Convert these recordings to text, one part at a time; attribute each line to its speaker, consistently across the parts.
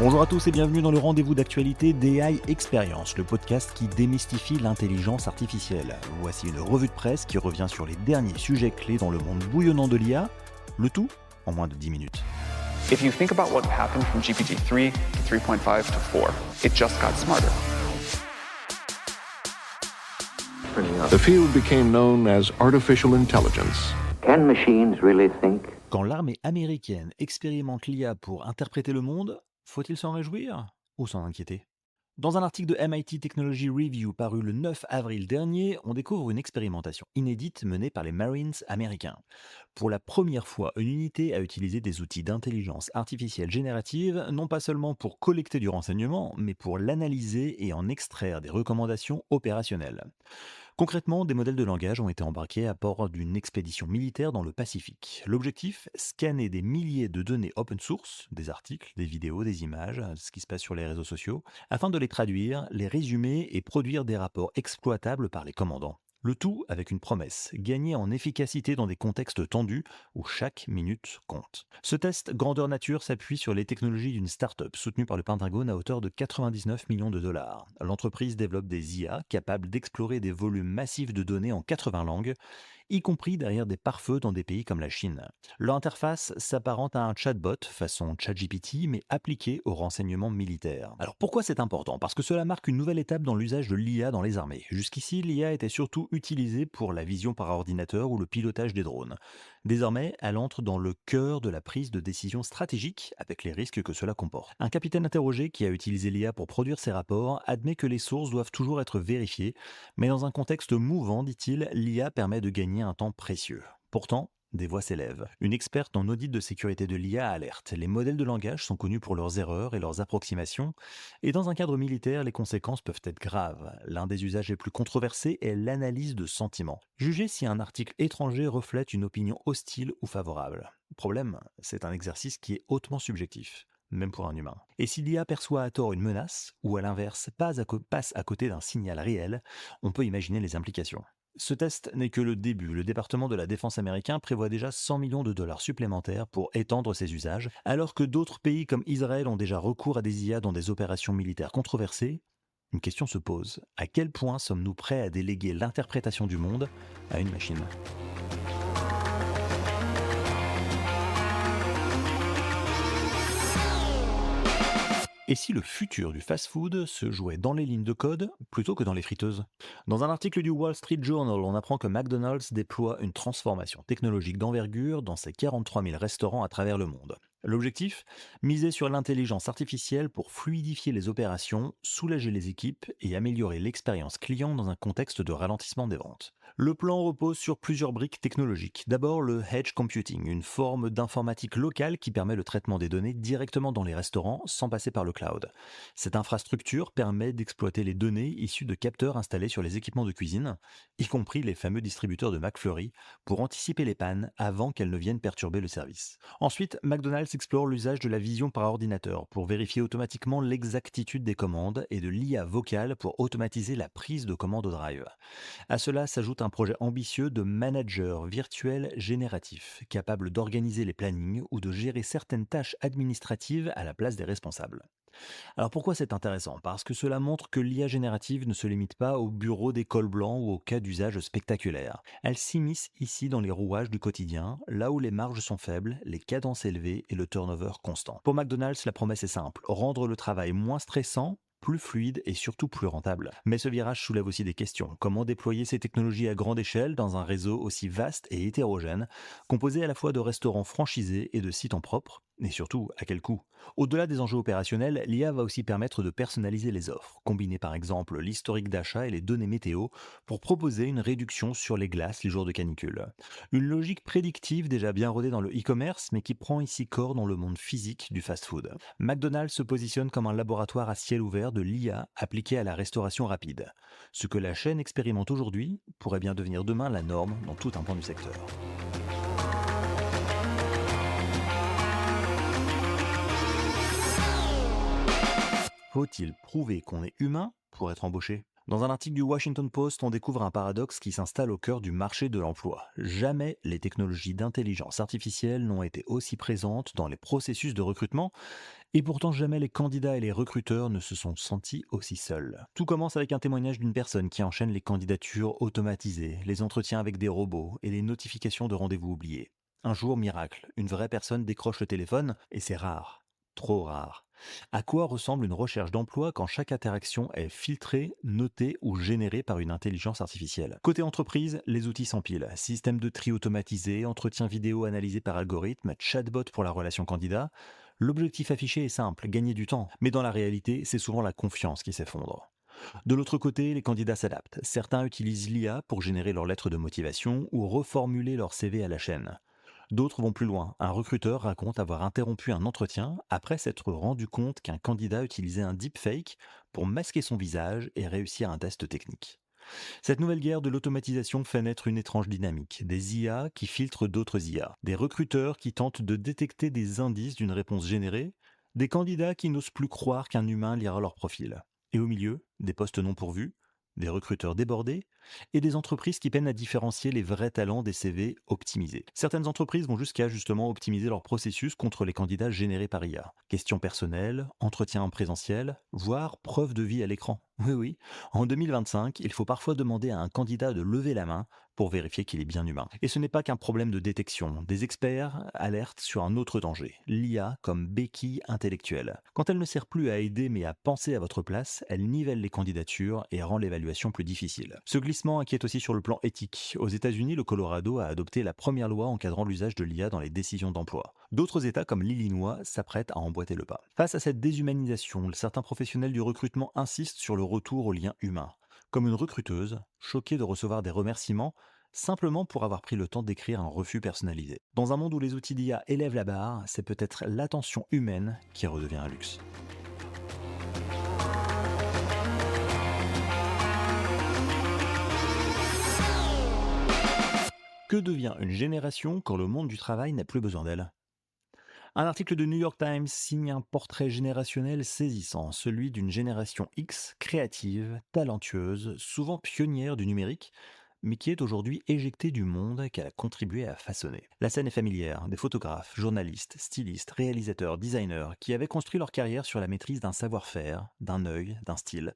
Speaker 1: Bonjour à tous et bienvenue dans le rendez-vous d'actualité d'AI Experience, le podcast qui démystifie l'intelligence artificielle. Voici une revue de presse qui revient sur les derniers sujets clés dans le monde bouillonnant de l'IA, le tout en moins de 10 minutes.
Speaker 2: If you think about what happened from GPT-3 to 3.5 to 4, it just got smarter.
Speaker 3: The field became known as artificial intelligence.
Speaker 4: Can machines really think?
Speaker 1: Quand l'armée américaine expérimente l'IA pour interpréter le monde, faut-il s'en réjouir ou s'en inquiéter ? Dans un article de MIT Technology Review paru le 9 avril dernier, on découvre une expérimentation inédite menée par les Marines américains. Pour la première fois, une unité a utilisé des outils d'intelligence artificielle générative, non pas seulement pour collecter du renseignement, mais pour l'analyser et en extraire des recommandations opérationnelles. Concrètement, des modèles de langage ont été embarqués à bord d'une expédition militaire dans le Pacifique. L'objectif, scanner des milliers de données open source, des articles, des vidéos, des images, ce qui se passe sur les réseaux sociaux, afin de les traduire, les résumer et produire des rapports exploitables par les commandants. Le tout avec une promesse, gagner en efficacité dans des contextes tendus où chaque minute compte. Ce test grandeur nature s'appuie sur les technologies d'une start-up soutenue par le Pentagone à hauteur de 99 millions de dollars. L'entreprise développe des IA capables d'explorer des volumes massifs de données en 80 langues, y compris derrière des pare-feux dans des pays comme la Chine. Leur interface s'apparente à un chatbot façon ChatGPT, mais appliqué au renseignement militaire. Alors pourquoi c'est important ? Parce que cela marque une nouvelle étape dans l'usage de l'IA dans les armées. Jusqu'ici, l'IA était surtout utilisée pour la vision par ordinateur ou le pilotage des drones. Désormais, elle entre dans le cœur de la prise de décision stratégique, avec les risques que cela comporte. Un capitaine interrogé qui a utilisé l'IA pour produire ses rapports admet que les sources doivent toujours être vérifiées, mais dans un contexte mouvant, dit-il, l'IA permet de gagner un temps précieux. Pourtant, des voix s'élèvent. Une experte en audit de sécurité de l'IA alerte. Les modèles de langage sont connus pour leurs erreurs et leurs approximations, et dans un cadre militaire, les conséquences peuvent être graves. L'un des usages les plus controversés est l'analyse de sentiments. Jugez si un article étranger reflète une opinion hostile ou favorable. Problème, c'est un exercice qui est hautement subjectif, même pour un humain. Et si l'IA perçoit à tort une menace, ou à l'inverse passe à côté d'un signal réel, on peut imaginer les implications. Ce test n'est que le début. Le département de la défense américain prévoit déjà 100 millions de dollars supplémentaires pour étendre ses usages, alors que d'autres pays comme Israël ont déjà recours à des IA dans des opérations militaires controversées. Une question se pose. À quel point sommes-nous prêts à déléguer l'interprétation du monde à une machine ? Et si le futur du fast-food se jouait dans les lignes de code plutôt que dans les friteuses ? Dans un article du Wall Street Journal, on apprend que McDonald's déploie une transformation technologique d'envergure dans ses 43 000 restaurants à travers le monde. L'objectif ? Miser sur l'intelligence artificielle pour fluidifier les opérations, soulager les équipes et améliorer l'expérience client dans un contexte de ralentissement des ventes. Le plan repose sur plusieurs briques technologiques. D'abord, le Edge Computing, une forme d'informatique locale qui permet le traitement des données directement dans les restaurants sans passer par le cloud. Cette infrastructure permet d'exploiter les données issues de capteurs installés sur les équipements de cuisine, y compris les fameux distributeurs de McFlurry, pour anticiper les pannes avant qu'elles ne viennent perturber le service. Ensuite, McDonald's explore l'usage de la vision par ordinateur pour vérifier automatiquement l'exactitude des commandes et de l'IA vocale pour automatiser la prise de commande au drive. À cela s'ajoute un projet ambitieux de manager virtuel génératif, capable d'organiser les plannings ou de gérer certaines tâches administratives à la place des responsables. Alors pourquoi c'est intéressant ? Parce que cela montre que l'IA générative ne se limite pas au bureau des cols blancs ou aux cas d'usage spectaculaires. Elle s'immisce ici dans les rouages du quotidien, là où les marges sont faibles, les cadences élevées et le turnover constant. Pour McDonald's, la promesse est simple, rendre le travail moins stressant, plus fluide et surtout plus rentable. Mais ce virage soulève aussi des questions. Comment déployer ces technologies à grande échelle dans un réseau aussi vaste et hétérogène, composé à la fois de restaurants franchisés et de sites en propre ? Et surtout, à quel coût ? Au-delà des enjeux opérationnels, l'IA va aussi permettre de personnaliser les offres, combiner par exemple l'historique d'achat et les données météo pour proposer une réduction sur les glaces les jours de canicule. Une logique prédictive déjà bien rodée dans le e-commerce, mais qui prend ici corps dans le monde physique du fast-food. McDonald's se positionne comme un laboratoire à ciel ouvert de l'IA appliquée à la restauration rapide. Ce que la chaîne expérimente aujourd'hui pourrait bien devenir demain la norme dans tout un pan du secteur. Faut-il prouver qu'on est humain pour être embauché ? Dans un article du Washington Post, on découvre un paradoxe qui s'installe au cœur du marché de l'emploi. Jamais les technologies d'intelligence artificielle n'ont été aussi présentes dans les processus de recrutement Et pourtant, jamais les candidats et les recruteurs ne se sont sentis aussi seuls. Tout commence avec un témoignage d'une personne qui enchaîne les candidatures automatisées, les entretiens avec des robots et les notifications de rendez-vous oubliés. Un jour, miracle, une vraie personne décroche le téléphone et c'est rare. Trop rare. À quoi ressemble une recherche d'emploi quand chaque interaction est filtrée, notée ou générée par une intelligence artificielle? Côté entreprise, les outils s'empilent. Système de tri automatisé, entretien vidéo analysé par algorithme, chatbot pour la relation candidat. L'objectif affiché est simple, gagner du temps. Mais dans la réalité, c'est souvent la confiance qui s'effondre. De l'autre côté, les candidats s'adaptent. Certains utilisent l'IA pour générer leur lettre de motivation ou reformuler leur CV à la chaîne. D'autres vont plus loin. Un recruteur raconte avoir interrompu un entretien après s'être rendu compte qu'un candidat utilisait un deepfake pour masquer son visage et réussir un test technique. Cette nouvelle guerre de l'automatisation fait naître une étrange dynamique. Des IA qui filtrent d'autres IA. Des recruteurs qui tentent de détecter des indices d'une réponse générée. Des candidats qui n'osent plus croire qu'un humain lira leur profil. Et au milieu, des postes non pourvus, des recruteurs débordés et des entreprises qui peinent à différencier les vrais talents des CV optimisés. Certaines entreprises vont jusqu'à justement optimiser leur processus contre les candidats générés par IA. Questions personnelles, entretiens en présentiel, voire preuve de vie à l'écran. Oui, oui, en 2025, il faut parfois demander à un candidat de lever la main pour vérifier qu'il est bien humain. Et ce n'est pas qu'un problème de détection. Des experts alertent sur un autre danger, l'IA comme béquille intellectuelle. Quand elle ne sert plus à aider mais à penser à votre place, elle nivelle les candidatures et rend l'évaluation plus difficile. Ce glissement inquiète aussi sur le plan éthique. Aux États-Unis, le Colorado a adopté la première loi encadrant l'usage de l'IA dans les décisions d'emploi. D'autres États comme l'Illinois s'apprêtent à emboîter le pas. Face à cette déshumanisation, certains professionnels du recrutement insistent sur le retour au lien humain. Comme une recruteuse, choquée de recevoir des remerciements simplement pour avoir pris le temps d'écrire un refus personnalisé. Dans un monde où les outils d'IA élèvent la barre, c'est peut-être l'attention humaine qui redevient un luxe. Que devient une génération quand le monde du travail n'a plus besoin d'elle? Un article de New York Times signe un portrait générationnel saisissant, celui d'une génération X créative, talentueuse, souvent pionnière du numérique, mais qui est aujourd'hui éjectée du monde qu'elle a contribué à façonner. La scène est familière, des photographes, journalistes, stylistes, réalisateurs, designers, qui avaient construit leur carrière sur la maîtrise d'un savoir-faire, d'un œil, d'un style,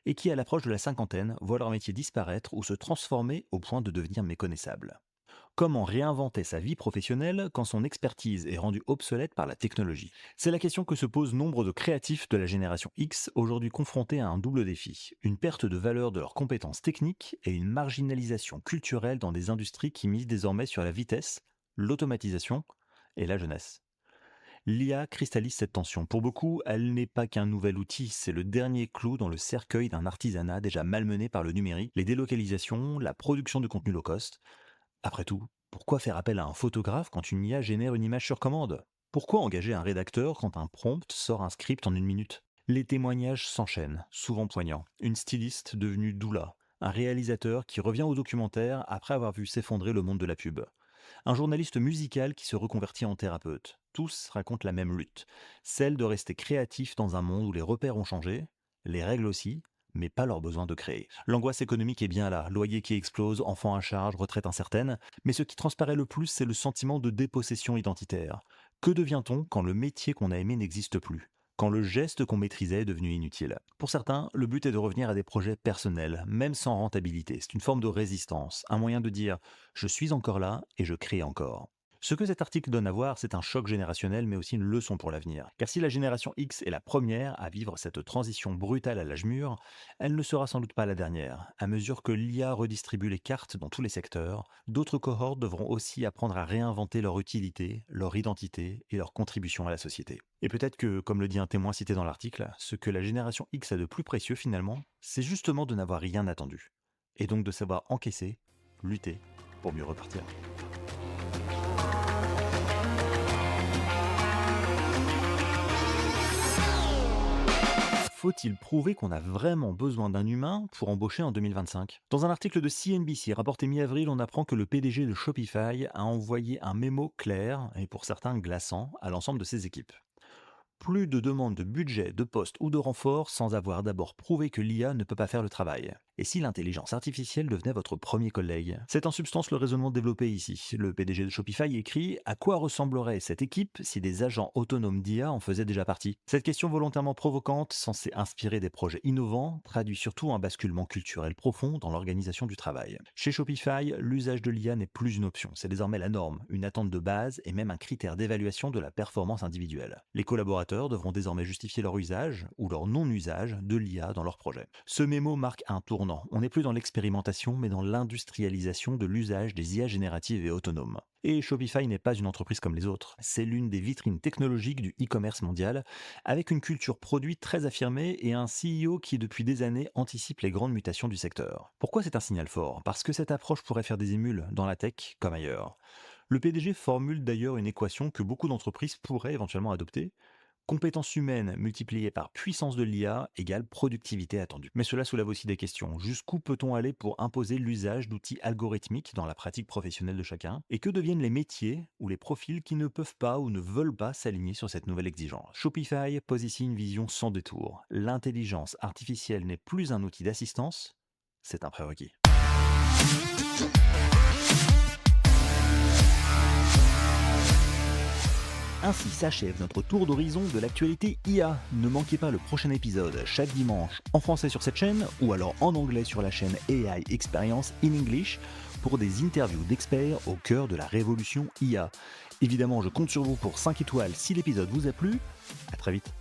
Speaker 1: et qui, à l'approche de la cinquantaine, voient leur métier disparaître ou se transformer au point de devenir méconnaissable. Comment réinventer sa vie professionnelle quand son expertise est rendue obsolète par la technologie? C'est la question que se posent nombre de créatifs de la génération X, aujourd'hui confrontés à un double défi, une perte de valeur de leurs compétences techniques et une marginalisation culturelle dans des industries qui misent désormais sur la vitesse, l'automatisation et la jeunesse. L'IA cristallise cette tension. Pour beaucoup, elle n'est pas qu'un nouvel outil, c'est le dernier clou dans le cercueil d'un artisanat déjà malmené par le numérique, les délocalisations, la production de contenu low cost. Après tout, pourquoi faire appel à un photographe quand une IA génère une image sur commande? Pourquoi engager un rédacteur quand un prompt sort un script en 1 minute? Les témoignages s'enchaînent, souvent poignants. Une styliste devenue doula, un réalisateur qui revient au documentaire après avoir vu s'effondrer le monde de la pub, un journaliste musical qui se reconvertit en thérapeute. Tous racontent la même lutte, celle de rester créatif dans un monde où les repères ont changé, les règles aussi, mais pas leur besoin de créer. L'angoisse économique est bien là, loyer qui explose, enfants à charge, retraite incertaine, mais ce qui transparaît le plus, c'est le sentiment de dépossession identitaire. Que devient-on quand le métier qu'on a aimé n'existe plus? Quand le geste qu'on maîtrisait est devenu inutile? Pour certains, le but est de revenir à des projets personnels, même sans rentabilité. C'est une forme de résistance, un moyen de dire « je suis encore là et je crée encore ». Ce que cet article donne à voir, c'est un choc générationnel, mais aussi une leçon pour l'avenir. Car si la génération X est la première à vivre cette transition brutale à l'âge mûr, elle ne sera sans doute pas la dernière. À mesure que l'IA redistribue les cartes dans tous les secteurs, d'autres cohortes devront aussi apprendre à réinventer leur utilité, leur identité et leur contribution à la société. Et peut-être que, comme le dit un témoin cité dans l'article, ce que la génération X a de plus précieux finalement, c'est justement de n'avoir rien attendu. Et donc de savoir encaisser, lutter, pour mieux repartir. Faut-il prouver qu'on a vraiment besoin d'un humain pour embaucher en 2025? Dans un article de CNBC rapporté mi-avril, on apprend que le PDG de Shopify a envoyé un mémo clair, et pour certains glaçant, à l'ensemble de ses équipes. Plus de demandes de budget, de poste ou de renfort sans avoir d'abord prouvé que l'IA ne peut pas faire le travail. Et si l'intelligence artificielle devenait votre premier collègue? C'est en substance le raisonnement développé ici. Le PDG de Shopify écrit: à quoi ressemblerait cette équipe si des agents autonomes d'IA en faisaient déjà partie? Cette question volontairement provocante, censée inspirer des projets innovants, traduit surtout un basculement culturel profond dans l'organisation du travail. Chez Shopify, l'usage de l'IA n'est plus une option, c'est désormais la norme, une attente de base et même un critère d'évaluation de la performance individuelle. Les collaborateurs devront désormais justifier leur usage ou leur non-usage de l'IA dans leur projet. Ce mémo marque un tournant. On n'est plus dans l'expérimentation, mais dans l'industrialisation de l'usage des IA génératives et autonomes. Et Shopify n'est pas une entreprise comme les autres. C'est l'une des vitrines technologiques du e-commerce mondial, avec une culture produit très affirmée et un CEO qui, depuis des années, anticipe les grandes mutations du secteur. Pourquoi c'est un signal fort? Parce que cette approche pourrait faire des émules dans la tech comme ailleurs. Le PDG formule d'ailleurs une équation que beaucoup d'entreprises pourraient éventuellement adopter: compétences humaines multipliées par puissance de l'IA égale productivité attendue. Mais cela soulève aussi des questions. Jusqu'où peut-on aller pour imposer l'usage d'outils algorithmiques dans la pratique professionnelle de chacun? Et que deviennent les métiers ou les profils qui ne peuvent pas ou ne veulent pas s'aligner sur cette nouvelle exigence? Shopify pose ici une vision sans détour. L'intelligence artificielle n'est plus un outil d'assistance, c'est un prérequis. Ainsi s'achève notre tour d'horizon de l'actualité IA. Ne manquez pas le prochain épisode chaque dimanche en français sur cette chaîne ou alors en anglais sur la chaîne AI Experience in English pour des interviews d'experts au cœur de la révolution IA. Évidemment, je compte sur vous pour 5 étoiles si l'épisode vous a plu. À très vite.